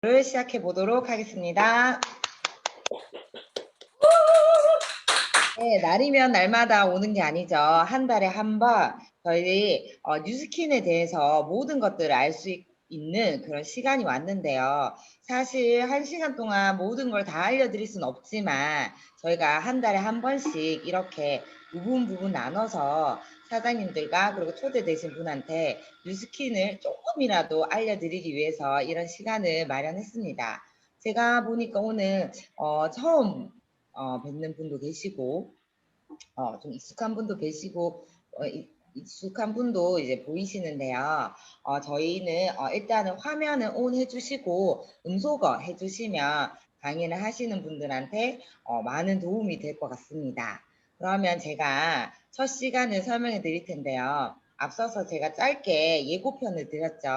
를 시작해 보도록 하겠습니다. 네, 날이면 날마다 오는 게 아니죠. 한 달에 한 번 저희 뉴스킨에 대해서 모든 것들을 알 수 있는 그런 시간이 왔는데요. 사실 1시간 동안 모든 걸 다 알려드릴 수는 없지만 저희가 한 달에 한 번씩 이렇게 부분 나눠서 사장님들과 그리고 초대되신 분한테 뉴스킨을 조금이라도 알려드리기 위해서 이런 시간을 마련했습니다. 제가 보니까 오늘 처음 뵙는 분도 계시고 좀 익숙한 분도 계시고 익숙한 분도 이제 보이시는데요. 저희는 일단은 화면을 온 해주시고 음소거 해주시면 강의를 하시는 분들한테 많은 도움이 될 것 같습니다. 그러면 제가 첫 시간을 설명해 드릴 텐데요. 앞서서 제가 짧게 예고편을 드렸죠.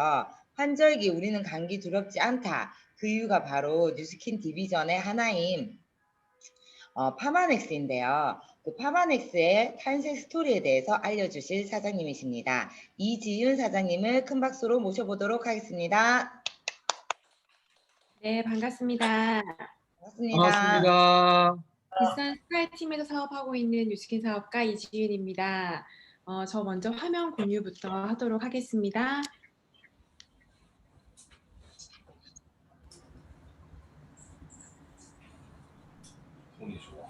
환절기 우리는 감기 두렵지 않다. 그 이유가 바로 뉴스킨 디비전의 하나인 파마넥스인데요. 그 파마넥스의 탄생 스토리에 대해서 알려주실 사장님이십니다. 이지윤 사장님을 큰 박수로 모셔보도록 하겠습니다. 네, 반갑습니다. 반갑습니다. 반갑습니다. 비싼 스카이팀에서 사업하고 있는 뉴스킨 사업가 이지윤입니다. 저 먼저 화면 공유부터 하도록 하겠습니다. 손이 좋아.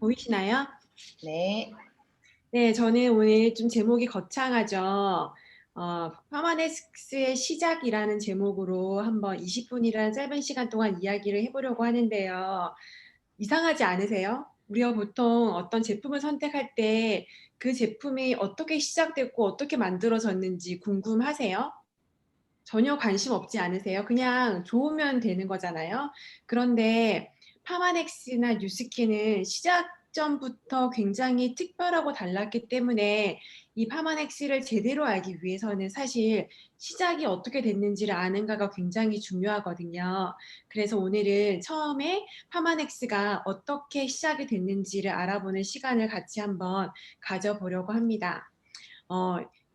보이시나요? 네. 네, 저는 오늘 좀 제목이 거창하죠. 파마넥스의 시작이라는 제목으로 한번 20분이라는 짧은 시간 동안 이야기를 해보려고 하는데요. 이상하지 않으세요? 우리가 보통 어떤 제품을 선택할 때 그 제품이 어떻게 시작됐고 어떻게 만들어졌는지 궁금하세요? 전혀 관심 없지 않으세요? 그냥 좋으면 되는 거잖아요. 그런데 파마넥스나 뉴스킨은 시작점부터 굉장히 특별하고 달랐기 때문에 이 파마넥스를 제대로 알기 위해서는 사실 시작이 어떻게 됐는지를 아는가가 굉장히 중요하거든요. 그래서 오늘은 처음에 파마넥스가 어떻게 시작이 됐는지를 알아보는 시간을 같이 한번 가져보려고 합니다.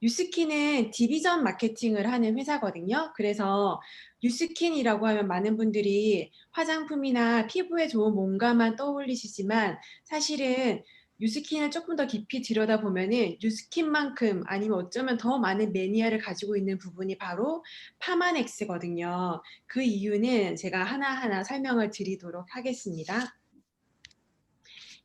뉴스킨은 디비전 마케팅을 하는 회사거든요. 그래서 뉴스킨이라고 하면 많은 분들이 화장품이나 피부에 좋은 뭔가만 떠올리시지만 사실은 뉴스킨을 조금 더 깊이 들여다보면은 뉴스킨만큼 아니면 어쩌면 더 많은 매니아를 가지고 있는 부분이 바로 파마넥스거든요. 그 이유는 제가 하나하나 설명을 드리도록 하겠습니다.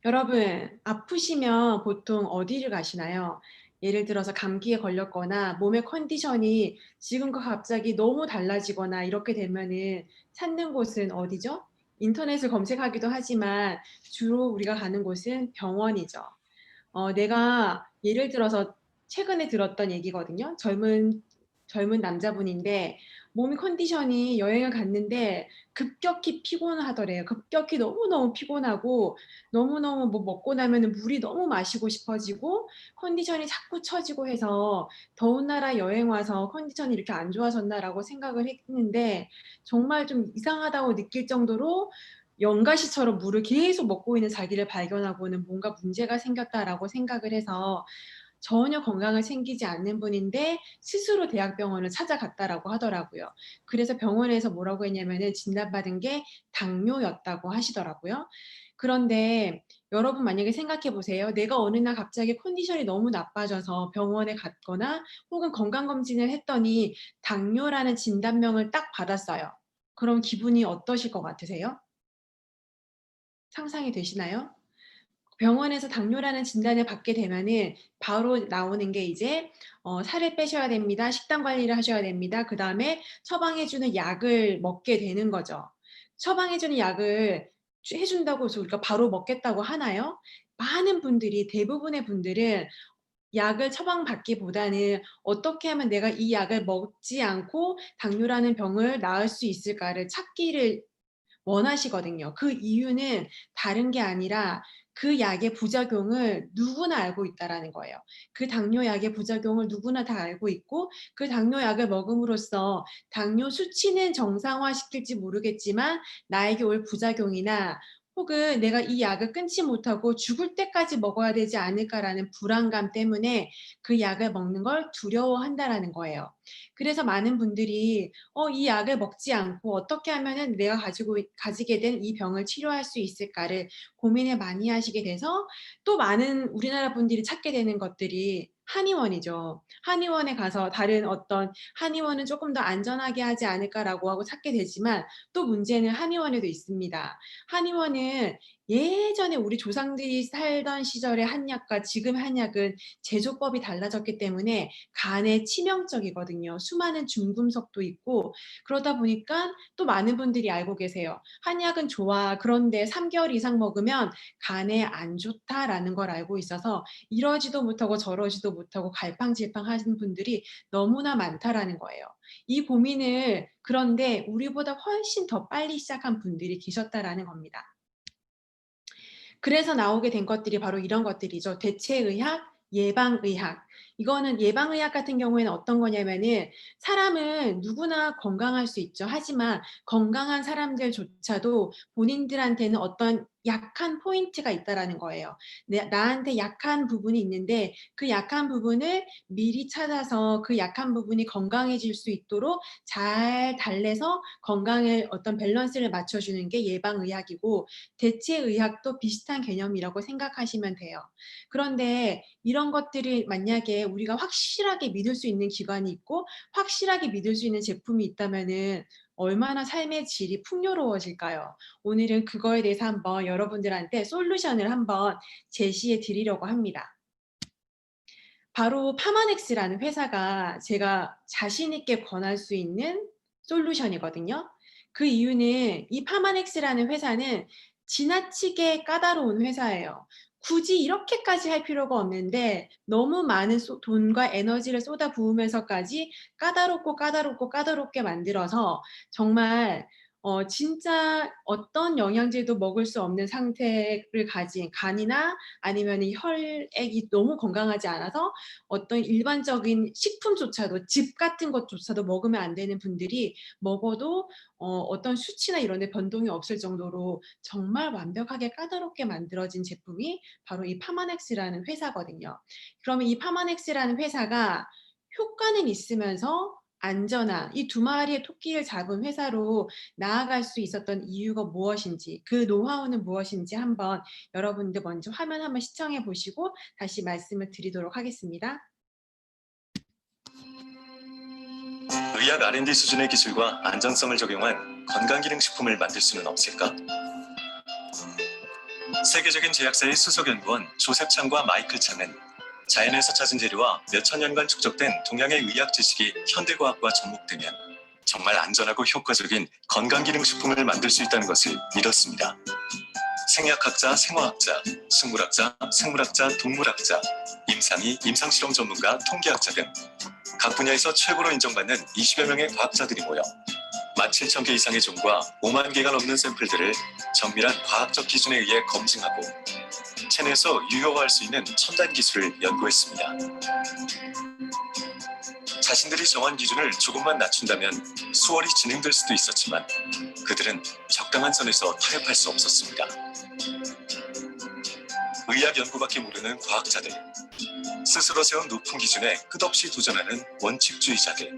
여러분, 아프시면 보통 어디를 가시나요? 예를 들어서 감기에 걸렸거나 몸의 컨디션이 지금과 갑자기 너무 달라지거나 이렇게 되면은 찾는 곳은 어디죠? 인터넷을 검색하기도 하지만 주로 우리가 가는 곳은 병원이죠. 내가 예를 들어서 최근에 들었던 얘기거든요. 젊은 남자분인데 몸이 컨디션이 여행을 갔는데 급격히 피곤하더래요. 급격히 너무너무 피곤하고 너무너무 뭐 먹고 나면은 물이 너무 마시고 싶어지고 컨디션이 자꾸 처지고 해서 더운 나라 여행 와서 컨디션이 이렇게 안 좋아졌나라고 생각을 했는데 정말 좀 이상하다고 느낄 정도로 연가시처럼 물을 계속 먹고 있는 자기를 발견하고는 뭔가 문제가 생겼다라고 생각을 해서 전혀 건강을 챙기지 않는 분인데 스스로 대학병원을 찾아갔다라고 하더라고요. 그래서 병원에서 뭐라고 했냐면은 진단받은 게 당뇨였다고 하시더라고요. 그런데 여러분 만약에 생각해 보세요. 내가 어느 날 갑자기 컨디션이 너무 나빠져서 병원에 갔거나 혹은 건강검진을 했더니 당뇨라는 진단명을 딱 받았어요. 그럼 기분이 어떠실 것 같으세요? 상상이 되시나요? 병원에서 당뇨라는 진단을 받게 되면은 바로 나오는 게 이제 살을 빼셔야 됩니다. 식단 관리를 하셔야 됩니다. 그다음에 처방해 주는 약을 먹게 되는 거죠. 처방해 주는 약을 해 준다고 해서 우리가 바로 먹겠다고 하나요? 많은 분들이 대부분의 분들은 약을 처방받기보다는 '어떻게 하면 내가 이 약을 먹지 않고 당뇨라는 병을 나을 수 있을까.'를 찾기를 원하시거든요. 그 이유는 다른 게 아니라 그 약의 부작용을 누구나 알고 있다라는 거예요. 그 당뇨약의 부작용을 누구나 다 알고 있고 그 당뇨약을 먹음으로써 당뇨 수치는 정상화시킬지 모르겠지만 나에게 올 부작용이나 혹은 '내가 이 약을 끊지 못하고 죽을 때까지 먹어야 되지 않을까.'라는 불안감 때문에 그 약을 먹는 걸 두려워한다라는 거예요. 그래서 많은 분들이 이 약을 먹지 않고 어떻게 하면은 내가 가지게 된 이 병을 치료할 수 있을까를 고민을 많이 하시게 돼서 또 많은 우리나라 분들이 찾게 되는 것들이 한의원이죠. 한의원에 가서 다른 어떤 '한의원은 쪼끔 더 안전하게 하지 않을까.'라고 하고 찾게 되지만 또 문제는 한의원에도 있습니다. 한의원은 예전에 우리 조상들이 살던 시절의 한약과 지금 한약은 제조법이 달라졌기 때문에 간에 치명적이거든요. 수많은 중금속도 있고 그러다 보니까 또 많은 분들이 알고 계세요. '한약은 좋아. 그런데 3 개월 이상 먹으면 간에 안 좋다.'라는 걸 알고 있어서 이러지도 못하고 저러지도 못하고 갈팡질팡하신 분들이 너무나 많다라는 거예요. 이 고민을 그런데 우리보다 훨씬 더 빨리 시작한 분들이 계셨다라는 겁니다. 그래서 나오게 된 것들이 바로 이런 것들이죠. 대체의학, 예방의학. 이거는 예방의학 같은 경우에는 어떤 거냐면은 사람은 누구나 건강할 수 있죠. 하지만 건강한 사람들조차도 본인들한테는 어떤 약한 포인트가 있다라는 거예요. 나한테 약한 부분이 있는데 그 약한 부분을 미리 찾아서 그 약한 부분이 건강해질 수 있도록 잘 달래서 건강을 어떤 밸런스를 맞춰주는 게 예방의학이고 대체의학도 비슷한 개념이라고 생각하시면 돼요. 그런데 이런 것들이 만약에 우리가 확실하게 믿을 수 있는 기관이 있고 확실하게 믿을 수 있는 제품이 있다면은 얼마나 삶의 질이 풍요로워질까요? 오늘은 그거에 대해서 한번 여러분들한테 솔루션을 한번 제시해 드리려고 합니다. 바로 파마넥스라는 회사가 제가 자신 있게 권할 수 있는 솔루션이거든요. 그 이유는 이 파마넥스라는 회사는 지나치게 까다로운 회사예요. 굳이 이렇게까지 할 필요가 없는데 너무 많은 돈과 에너지를 쏟아부으면서까지 까다롭게 만들어서 정말 진짜 어떤 영양제도 먹을 수 없는 상태를 가진 간이나 아니면은 혈액이 너무 건강하지 않아서 어떤 일반적인 식품조차도 즙 같은 것조차도 먹으면 안 되는 분들이 먹어도 어떤 수치나 이런 데 변동이 없을 정도로 정말 완벽하게 까다롭게 만들어진 제품이 바로 이 파마넥스라는 회사거든요. 그러면 이 파마넥스라는 회사가 효과는 있으면서 안전한 이 두 마리의 토끼를 잡은 회사로 나아갈 수 있었던 이유가 무엇인지 그 노하우는 무엇인지 한번 여러분들 먼저 화면 한번 시청해 보시고 다시 말씀을 드리도록 하겠습니다. 의학 R&D 수준의 기술과 안전성을 적용한 건강기능식품을 만들 수는 없을까? 세계적인 제약사의 수석연구원 조셉 창과 마이클 창은 자연에서 찾은 재료와 몇천 년간 축적된 동양의 의학 지식이 현대과학과 접목되면 정말 안전하고 효과적인 건강기능식품을 만들 수 있다는 것을 믿었습니다. 생약학자, 생화학자, 생물학자, 동물학자, 임상의, 임상실험 전문가, 통계학자 등 각 분야에서 최고로 인정받는 20여 명의 과학자들이 모여 17,000개 이상의 종과 5만 개가 넘는 샘플들을 정밀한 과학적 기준에 의해 검증하고 체내에서 유효화할 수 있는 첨단 기술을 연구했습니다. 자신들이 정한 기준을 조금만 낮춘다면 수월히 진행될 수도 있었지만 그들은 적당한 선에서 타협할 수 없었습니다. 의학 연구밖에 모르는 과학자들, 스스로 세운 높은 기준에 끝없이 도전하는 원칙주의자들.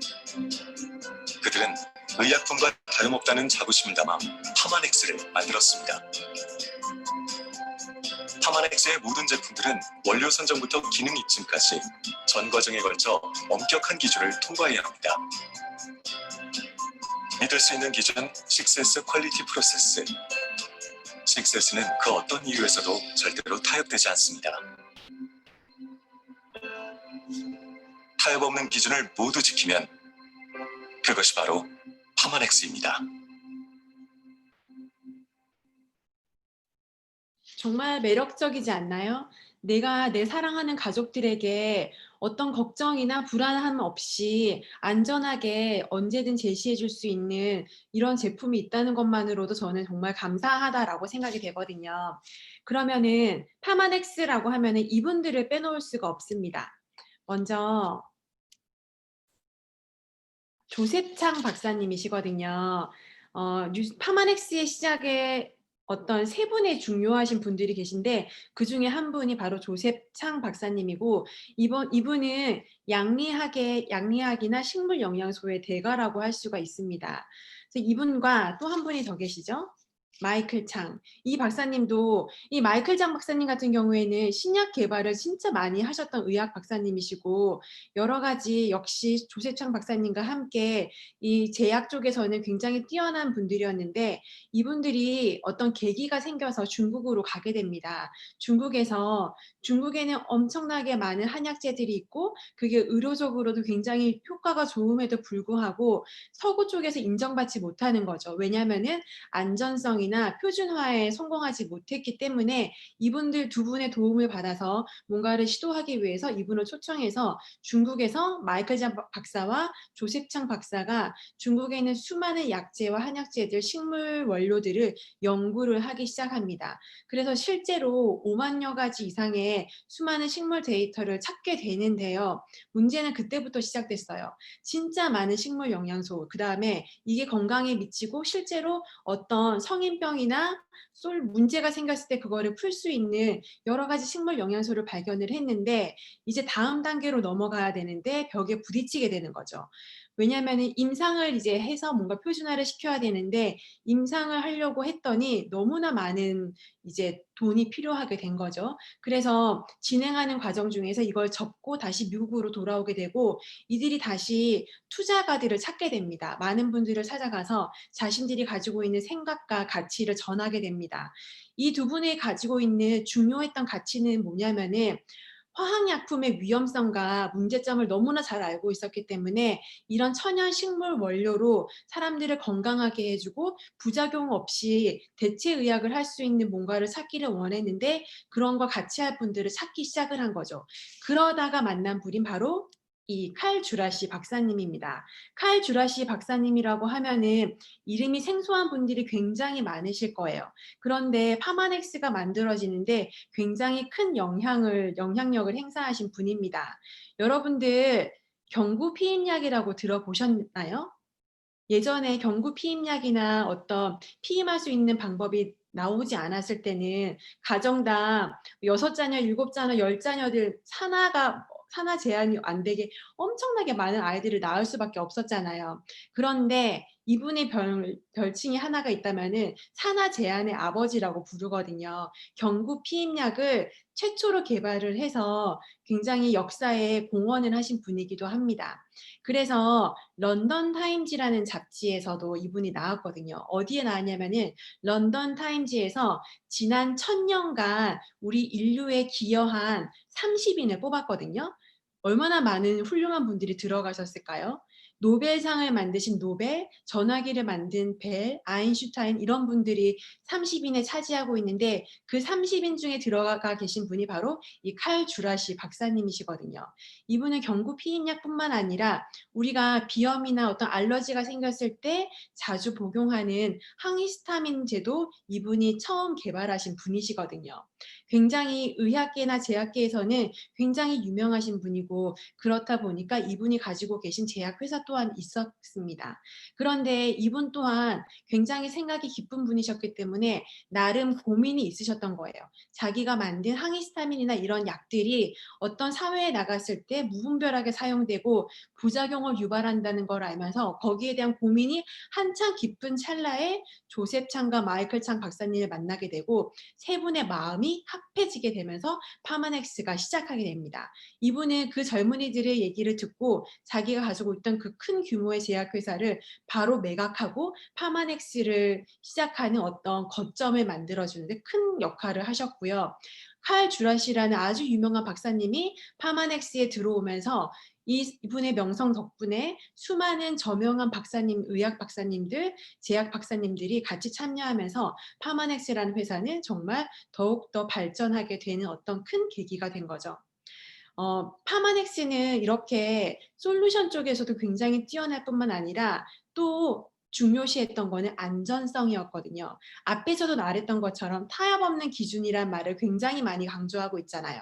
그들은 의약품과 다름없다는 자부심을 담아 파마넥스를 만들었습니다. 파마넥스의 모든 제품들은 원료 선정부터 기능 입증까지 전 과정에 걸쳐 엄격한 기준을 통과해야 합니다. 믿을 수 있는 기준 6S 퀄리티 프로세스. 6S는 그 어떤 이유에서도 절대로 타협되지 않습니다. 타협 없는 기준을 모두 지키면 그것이 바로 파마넥스입니다. 정말 매력적이지 않나요? 내가 내 사랑하는 가족들에게 어떤 걱정이나 불안함 없이 안전하게 언제든 제시해 줄 수 있는 이런 제품이 있다는 것만으로도 저는 정말 감사하다라고 생각이 되거든요. 그러면은 파마넥스라고 하면은 이분들을 빼놓을 수가 없습니다. 먼저 조셉창 박사님이시거든요. 파마넥스의 시작에 어떤 세 분의 중요하신 분들이 계신데 그중에 한 분이 바로 조셉 창 박사님이고 이분은 양리학이나 식물 영양소의 대가라고 할 수가 있습니다. 그래서 이분과 또 한 분이 더 계시죠. 마이클 창. 이 박사님도 이 마이클 창 박사님 같은 경우에는 신약 개발을 진짜 많이 하셨던 의학 박사님이시고 여러 가지 역시 조셉 창 박사님과 함께 이 제약 쪽에서는 굉장히 뛰어난 분들이었는데 이분들이 어떤 계기가 생겨서 중국으로 가게 됩니다. 중국에는 엄청나게 많은 한약재들이 있고 그게 의료적으로도 굉장히 효과가 좋음에도 불구하고 서구 쪽에서 인정받지 못하는 거죠. 왜냐하면은 안전성이나 표준화에 성공하지 못했기 때문에 이분들 두 분의 도움을 받아서 뭔가를 시도하기 위해서 이분을 초청해서 중국에서 마이클 장 박사와 조셉 창 박사가 중국에 있는 수많은 약재와 한약재들, 식물 원료들을 연구를 하기 시작합니다. 그래서 실제로 5만여 가지 이상의 수많은 식물 데이터를 찾게 되는데요. 문제는 그때부터 시작됐어요. 진짜 많은 식물 영양소, 그다음에 이게 건강에 미치고 실제로 어떤 성인병이나 문제가 생겼을 때 그거를 풀 수 있는 여러 가지 식물 영양소를 발견을 했는데 이제 다음 단계로 넘어가야 되는데 벽에 부딪히게 되는 거죠. 왜냐하면은 임상을 이제 해서 뭔가 표준화를 시켜야 되는데 임상을 하려고 했더니 너무나 많은 이제 돈이 필요하게 된 거죠. 그래서 진행하는 과정 중에서 이걸 접고 다시 미국으로 돌아오게 되고 이들이 다시 투자가들을 찾게 됩니다. 많은 분들을 찾아가서 자신들이 가지고 있는 생각과 가치를 전하게 됩니다. 이 두 분이 가지고 있는 중요했던 가치는 뭐냐면은 화학약품의 위험성과 문제점을 너무나 잘 알고 있었기 때문에 이런 천연 식물 원료로 사람들을 건강하게 해주고 부작용 없이 대체 의학을 할 수 있는 뭔가를 찾기를 원했는데 그런 걸 같이 할 분들을 찾기 시작을 한 거죠. 그러다가 만난 분이 바로 이 칼 주라시 박사님입니다. 칼 주라시 박사님이라고 하면은 이름이 생소한 분들이 굉장히 많으실 거예요. 그런데 파마넥스가 만들어지는데 굉장히 큰 영향력을 행사하신 분입니다. 여러분들 경구 피임약이라고 들어보셨나요? 예전에 경구 피임약이나 어떤 피임할 수 있는 방법이 나오지 않았을 때는 가정당 6자녀, 7자녀, 10자녀들 산하 제한이 안 되게 엄청나게 많은 아이들을 낳을 수밖에 없었잖아요. 그런데 이분의 별칭이 하나가 있다면은 산하 제한의 아버지라고 부르거든요. 경구 피임약을 최초로 개발을 해서 굉장히 역사에 공헌을 하신 분이기도 합니다. 그래서 런던 타임즈라는 잡지에서도 이분이 나왔거든요. 어디에 나왔냐면은 런던 타임즈에서 지난 1000년간 우리 인류에 기여한 30인을 뽑았거든요. 얼마나 많은 훌륭한 분들이 들어가셨을까요? 노벨상을 만드신 노벨, 전화기를 만든 벨, 아인슈타인 이런 분들이 30인에 차지하고 있는데 그 30인 중에 들어가 계신 분이 바로 이 칼 주라시 박사님이시거든요. 이분은 경구 피임약뿐만 아니라 우리가 비염이나 어떤 알러지가 생겼을 때 자주 복용하는 항히스타민제도 이분이 처음 개발하신 분이시거든요. 굉장히 의학계나 제약계에서는 굉장히 유명하신 분이고 그렇다 보니까 이분이 가지고 계신 제약회사 또한 있었습니다. 그런데 이분 또한 굉장히 생각이 깊은 분이셨기 때문에 나름 고민이 있으셨던 거예요. 자기가 만든 항히스타민이나 이런 약들이 어떤 사회에 나갔을 때 무분별하게 사용되고 부작용을 유발한다는 걸 알면서 거기에 대한 고민이 한창 깊은 찰나에 조셉 창과 마이클 창 박사님을 만나게 되고 세 분의 마음이 합해지게 되면서 파마넥스가 시작하게 됩니다. 이분은 그 젊은이들의 얘기를 듣고 자기가 가지고 있던 그 큰 규모의 제약회사를 바로 매각하고 파마넥스를 시작하는 어떤 거점을 만들어주는데 큰 역할을 하셨고요. 칼 주라시라는 아주 유명한 박사님이 파마넥스에 들어오면서 이분의 명성 덕분에 수많은 저명한 박사님, 의학 박사님들, 제약 박사님들이 같이 참여하면서 파마넥스라는 회사는 정말 더욱더 발전하게 되는 어떤 큰 계기가 된 거죠. 파마넥스는 이렇게 솔루션 쪽에서도 굉장히 뛰어날 뿐만 아니라 또 중요시했던 거는 안전성이었거든요. 앞에서도 말했던 것처럼 타협 없는 기준이란 말을 굉장히 많이 강조하고 있잖아요.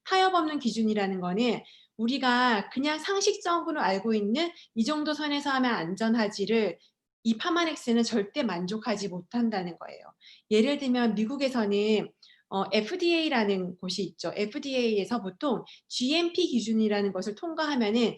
타협 없는 기준이라는 거는 우리가 그냥 상식적으로 알고 있는 이 정도 선에서 하면 안전하지를 이 파마넥스는 절대 만족하지 못한다는 거예요. 예를 들면 미국에서는 FDA라는 곳이 있죠. FDA에서 보통 GMP 기준이라는 것을 통과하면은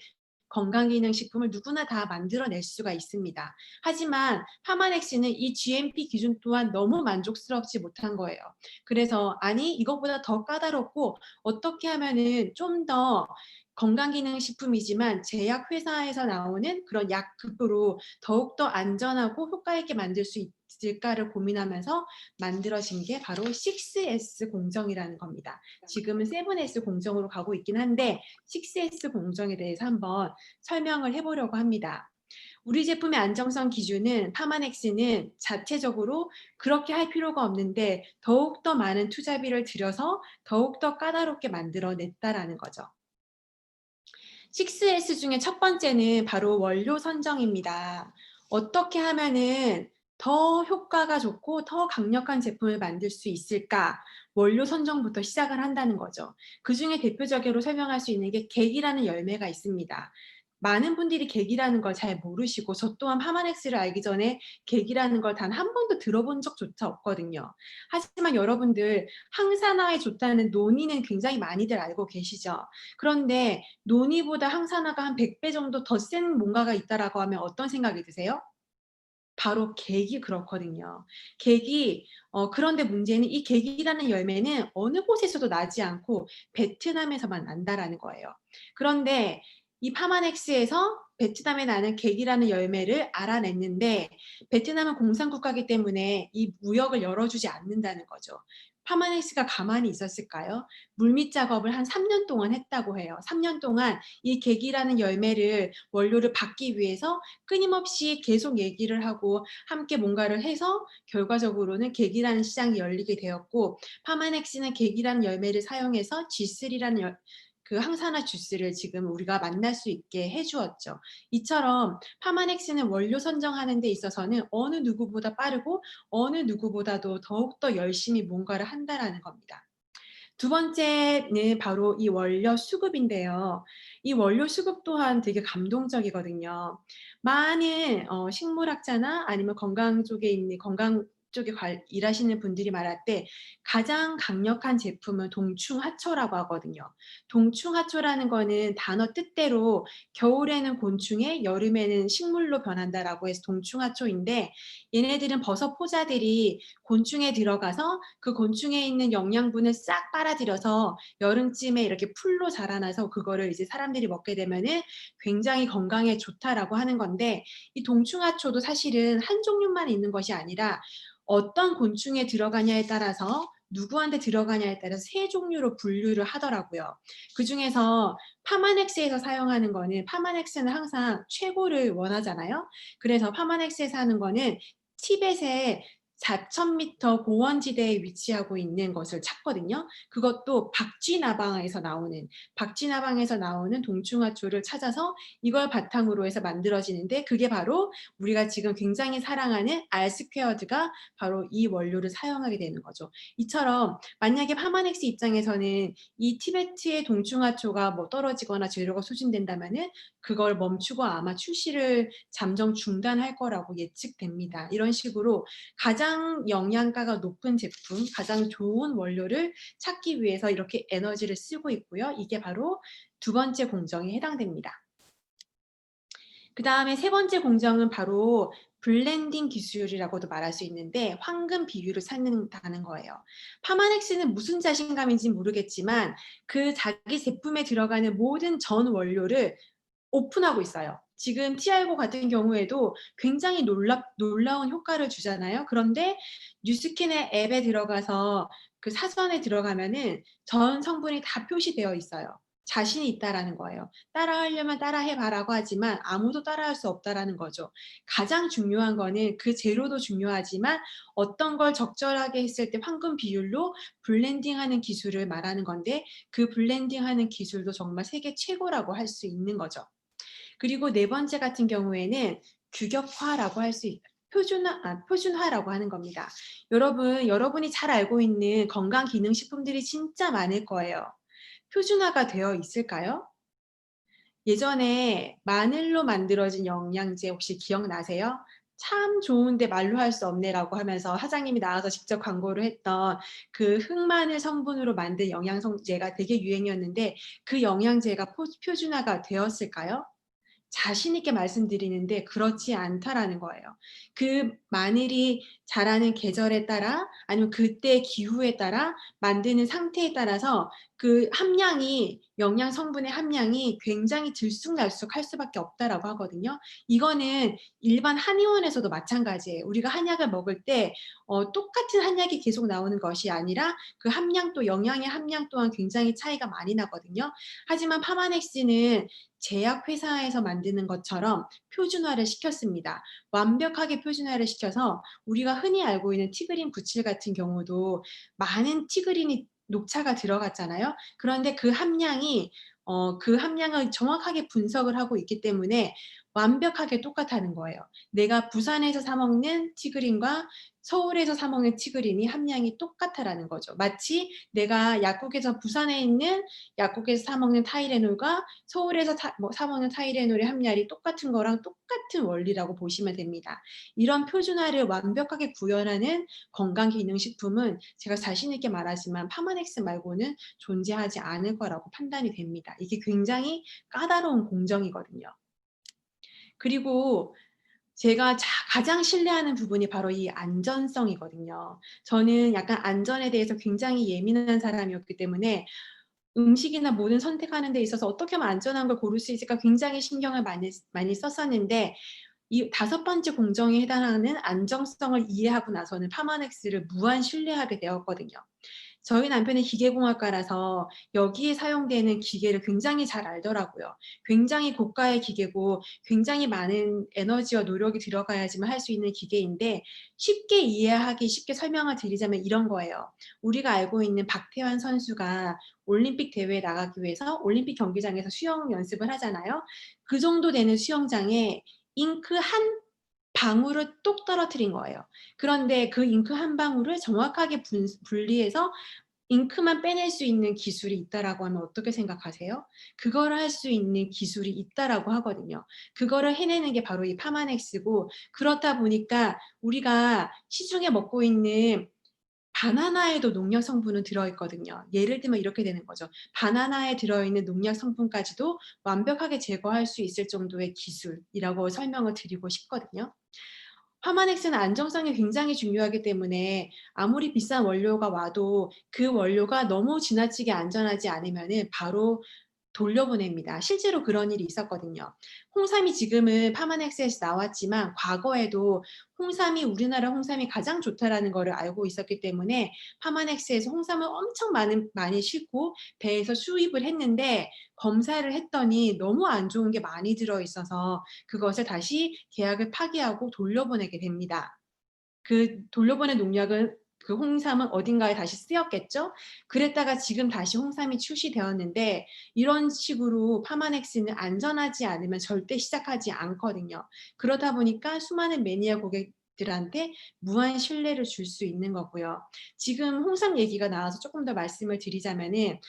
건강기능식품을 누구나 다 만들어낼 수가 있습니다. 하지만 파마넥스는 이 GMP 기준 또한 너무 만족스럽지 못한 거예요. 그래서 아니 이것보다 더 까다롭고 어떻게 하면은 좀 더 건강기능식품이지만 제약회사에서 나오는 그런 약급으로 더욱더 안전하고 효과 있게 만들 수 있을까를 고민하면서 만들어진 게 바로 6S 공정이라는 겁니다. 지금은 7S 공정으로 가고 있긴 한데 6S 공정에 대해서 한번 설명을 해보려고 합니다. 우리 제품의 안정성 기준은 파마넥스는 자체적으로 그렇게 할 필요가 없는데 더욱더 많은 투자비를 들여서 더욱더 까다롭게 만들어냈다라는 거죠. 6S 중에 첫 번째는 바로 원료 선정입니다. 어떻게 하면은 더 효과가 좋고 더 강력한 제품을 만들 수 있을까? 원료 선정부터 시작을 한다는 거죠. 그중에 대표적으로 설명할 수 있는 게 객이라는 열매가 있습니다. 많은 분들이 객이라는 걸 잘 모르시고 저 또한 파마넥스를 알기 전에 객이라는 걸 단 한 번도 들어본 적조차 없거든요. 하지만 여러분들 항산화에 좋다는 논의는 굉장히 많이들 알고 계시죠. 그런데 논의보다 항산화가 한 100배 정도 더 센 뭔가가 있다라고 하면 어떤 생각이 드세요? 바로 객이 그렇거든요. 객이 그런데 문제는 이 객이라는 열매는 어느 곳에서도 나지 않고 베트남에서만 난다라는 거예요. 그런데 이 파마넥스에서 베트남에 나는 객이라는 열매를 알아냈는데 베트남은 공산국가이기 때문에 이 무역을 열어주지 않는다는 거죠. 파마넥스가 가만히 있었을까요? 물밑 작업을 한 3년 동안 했다고 해요. 3년 동안 이 객이라는 열매를 원료를 받기 위해서 끊임없이 계속 얘기를 하고 함께 뭔가를 해서 결과적으로는 객이라는 시장이 열리게 되었고 파마넥스는 객이라는 열매를 사용해서 G3라는 그 항산화 주스를 지금 우리가 만날 수 있게 해주었죠. 이처럼 파마넥스는 원료 선정하는 데 있어서는 어느 누구보다 빠르고 어느 누구보다도 더욱더 열심히 뭔가를 한다라는 겁니다. 두 번째는 바로 이 원료 수급인데요. 이 원료 수급 또한 되게 감동적이거든요. 많은 식물학자나 아니면 건강 쪽에 있는 건강 쪽에 일하시는 분들이 말할 때 가장 강력한 제품은 동충하초라고 하거든요. 동충하초라는 거는 단어 뜻대로 겨울에는 곤충에 여름에는 식물로 변한다라고 해서 동충하초인데 얘네들은 버섯 포자들이 곤충에 들어가서 그 곤충에 있는 영양분을 싹 빨아들여서 여름쯤에 이렇게 풀로 자라나서 그거를 이제 사람들이 먹게 되면은 굉장히 건강에 좋다라고 하는 건데 이 동충하초도 사실은 한 종류만 있는 것이 아니라 어떤 곤충에 들어가냐에 따라서 누구한테 들어가냐에 따라서 세 종류로 분류를 하더라고요. 그중에서 파마넥스에서 사용하는 거는 파마넥스는 항상 최고를 원하잖아요. 그래서 파마넥스에서 하는 거는 티벳의 4,000m 고원지대에 위치하고 있는 것을 찾거든요. 그것도 박쥐나방에서 나오는 동충하초를 찾아서 이걸 바탕으로 해서 만들어지는데 그게 바로 우리가 지금 굉장히 사랑하는 R 스퀘어드가 바로 이 원료를 사용하게 되는 거죠. 이처럼 만약에 파마넥스 입장에서는 이 티베트의 동충하초가 뭐 떨어지거나 재료가 소진된다면은 그걸 멈추고 아마 출시를 잠정 중단할 거라고 예측됩니다. 이런 식으로 가장 영양가가 높은 제품, 가장 좋은 원료를 찾기 위해서 이렇게 에너지를 쓰고 있고요. 이게 바로 두 번째 공정에 해당됩니다. 그 다음에 세 번째 공정은 바로 블렌딩 기술이라고도 말할 수 있는데 황금 비율을 찾는다는 거예요. 파마넥스는 무슨 자신감인지 모르겠지만 그 자기 제품에 들어가는 모든 전 원료를 오픈하고 있어요. 지금 티알고 같은 경우에도 굉장히 놀라운 효과를 주잖아요. 그런데 뉴스킨의 앱에 들어가서 그 사전에 들어가면은 전 성분이 다 표시되어 있어요. 자신이 있다라는 거예요. 따라하려면 따라해봐라고 하지만 아무도 따라할 수 없다라는 거죠. 가장 중요한 거는 그 재료도 중요하지만 어떤 걸 적절하게 했을 때 황금 비율로 블렌딩하는 기술을 말하는 건데 그 블렌딩하는 기술도 정말 세계 최고라고 할 수 있는 거죠. 그리고 네 번째 같은 경우에는 규격화라고 할 수 있다. 표준화라고 하는 겁니다. 여러분이 잘 알고 있는 건강기능식품들이 진짜 많을 거예요. 표준화가 되어 있을까요? 예전에 마늘로 만들어진 영양제 혹시 기억나세요? 참 좋은데 말로 할 수 없네라고 하면서 사장님이 나와서 직접 광고를 했던 그 흑마늘 성분으로 만든 영양제가 되게 유행이었는데 그 영양제가 표준화가 되었을까요? 자신 있게 말씀드리는데 그렇지 않다라는 거예요. 그 마늘이 자라는 계절에 따라 아니면 그때 기후에 따라 만드는 상태에 따라서 그 함량이 영양 성분의 함량이 굉장히 들쑥날쑥할 수밖에 없다라고 하거든요. 이거는 일반 한의원에서도 마찬가지예요. 우리가 한약을 먹을 때 똑같은 한약이 계속 나오는 것이 아니라 그 함량도 영양의 함량 또한 굉장히 차이가 많이 나거든요. 하지만 파마넥스는 제약회사에서 만드는 것처럼 표준화를 시켰습니다. 완벽하게 표준화를 시켜서 우리가 흔히 알고 있는 티그린 부칠 같은 경우도 많은 티그린이 녹차가 들어갔잖아요. 그런데 그 함량이 그 함량을 정확하게 분석을 하고 있기 때문에 완벽하게 똑같다는 거예요. 내가 부산에서 사 먹는 티그린과 서울에서 사 먹는 티그린이 함량이 똑같다라는 거죠. 마치 내가 약국에서 부산에 있는 약국에서 사 먹는 타이레놀과 서울에서 사 먹는 타이레놀의 함량이 똑같은 거랑 똑같은 원리라고 보시면 됩니다. 이런 표준화를 완벽하게 구현하는 건강기능식품은 제가 자신 있게 말하지만 파마넥스 말고는 존재하지 않을 거라고 판단이 됩니다. 이게 굉장히 까다로운 공정이거든요. 그리고 제가 가장 신뢰하는 부분이 바로 이 안전성이거든요. 저는 약간 안전에 대해서 굉장히 예민한 사람이었기 때문에 음식이나 모든 선택하는 데 있어서 어떻게 하면 안전한 걸 고를 수 있을까 굉장히 신경을 많이 썼었는데 이 5번째 공정에 해당하는 안정성을 이해하고 나서는 파마넥스를 무한 신뢰하게 되었거든요. 저희 남편은 기계공학과라서 여기에 사용되는 기계를 굉장히 잘 알더라고요. 굉장히 고가의 기계고 굉장히 많은 에너지와 노력이 들어가야지만 할 수 있는 기계인데 쉽게 이해하기 쉽게 설명을 드리자면 이런 거예요. 우리가 알고 있는 박태환 선수가 올림픽 대회에 나가기 위해서 올림픽 경기장에서 수영 연습을 하잖아요. 그 정도 되는 수영장에 잉크 한 방울을 똑 떨어뜨린 거예요. 그런데 그 잉크 한 방울을 정확하게 분리해서 잉크만 빼낼 수 있는 기술이 있다라고 하면 어떻게 생각하세요? 그거를 할 수 있는 기술이 있다라고 하거든요. 그거를 해내는 게 바로 이 파마넥스고 그렇다 보니까 우리가 시중에 먹고 있는 바나나에도 농약 성분은 들어있거든요. 예를 들면 이렇게 되는 거죠. 바나나에 들어있는 농약 성분까지도 완벽하게 제거할 수 있을 정도의 기술이라고 설명을 드리고 싶거든요. 파마넥스는 안정성이 굉장히 중요하기 때문에 아무리 비싼 원료가 와도 그 원료가 너무 지나치게 안전하지 않으면은 바로 돌려보냅니다. 실제로 그런 일이 있었거든요. 홍삼이 지금은 파마넥스에서 나왔지만 과거에도 홍삼이 우리나라 홍삼이 가장 좋다라는 거를 알고 있었기 때문에 파마넥스에서 홍삼을 엄청 많이 싣고 배에서 수입을 했는데 검사를 했더니 너무 안 좋은 게 많이 들어 있어서 그것을 다시 계약을 파기하고 돌려보내게 됩니다. 그 돌려보낸 농약은 그 홍삼은 어딘가에 다시 쓰였겠죠? 그랬다가 지금 다시 홍삼이 출시되었는데 이런 식으로 파마넥스는 안전하지 않으면 절대 시작하지 않거든요. 그러다 보니까 수많은 매니아 고객들한테 무한 신뢰를 줄 수 있는 거고요. 지금 홍삼 얘기가 나와서 조금 더 말씀을 드리자면은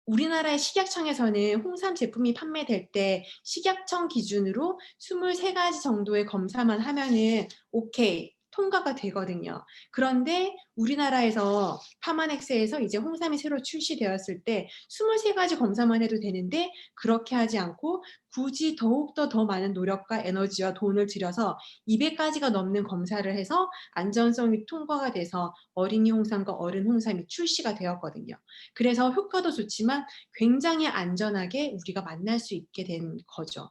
우리나라의 식약청에서는 홍삼 제품이 판매될 때 식약청 기준으로 23가지 정도의 검사만 하면은 오케이. 통과가 되거든요. 그런데 우리나라에서 파마넥스에서 이제 홍삼이 새로 출시되었을 때 23가지 검사만 해도 되는데 그렇게 하지 않고 굳이 더욱더 더 많은 노력과 에너지와 돈을 들여서 200가지가 넘는 검사를 해서 안전성이 통과가 돼서 어린이 홍삼과 어른 홍삼이 출시가 되었거든요. 그래서 효과도 좋지만 굉장히 안전하게 우리가 만날 수 있게 된 거죠.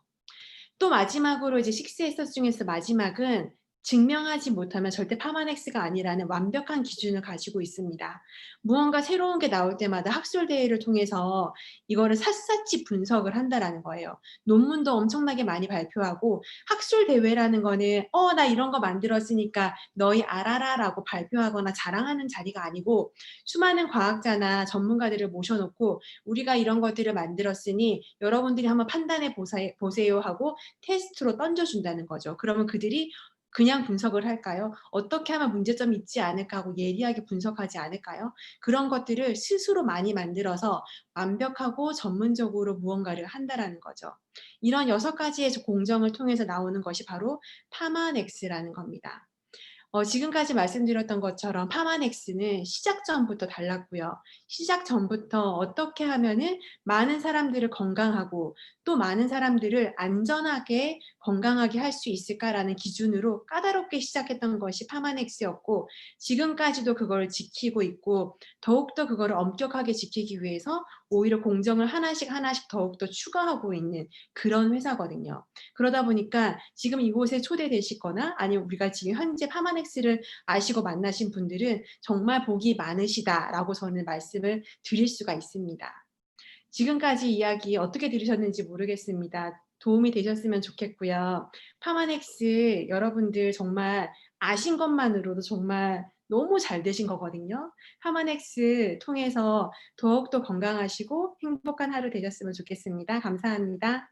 또 마지막으로 이제 식스에서스 중에서 마지막은 증명하지 못하면 절대 파마넥스가 아니라는 완벽한 기준을 가지고 있습니다. 무언가 새로운 게 나올 때마다 학술 대회를 통해서 이거를 샅샅이 분석을 한다라는 거예요. 논문도 엄청나게 많이 발표하고 학술 대회라는 거는 나 이런 거 만들었으니까 너희 알아라라고 발표하거나 자랑하는 자리가 아니고 수많은 과학자나 전문가들을 모셔놓고 우리가 이런 것들을 만들었으니 여러분들이 한번 판단해 보세요 하고 테스트로 던져준다는 거죠. 그러면 그들이 그냥 분석을 할까요? 어떻게 하면 문제점이 있지 않을까 하고 예리하게 분석하지 않을까요? 그런 것들을 스스로 많이 만들어서 완벽하고 전문적으로 무언가를 한다라는 거죠. 이런 6가지의 공정을 통해서 나오는 것이 바로 파마넥스라는 겁니다. 지금까지 말씀드렸던 것처럼 파마넥스는 시작 전부터 달랐고요. 시작 전부터 어떻게 하면은 많은 사람들을 건강하고 또 많은 사람들을 안전하게 건강하게 할 수 있을까라는 기준으로 까다롭게 시작했던 것이 파마넥스였고, 지금까지도 그걸 지키고 있고 더욱더 그거를 엄격하게 지키기 위해서 오히려 공정을 하나씩 하나씩 더욱더 추가하고 있는 그런 회사거든요. 그러다 보니까 지금 이곳에 초대되시거나 아니면 우리가 지금 현재 파마넥스를 아시고 만나신 분들은 정말 복이 많으시다라고 저는 말씀을 드릴 수가 있습니다. 지금까지 이야기 어떻게 들으셨는지 모르겠습니다. 도움이 되셨으면 좋겠고요. 파마넥스 여러분들 정말 아신 것만으로도 정말 너무 잘 되신 거거든요. 파마넥스 통해서 더욱더 건강하시고 행복한 하루 되셨으면 좋겠습니다. 감사합니다.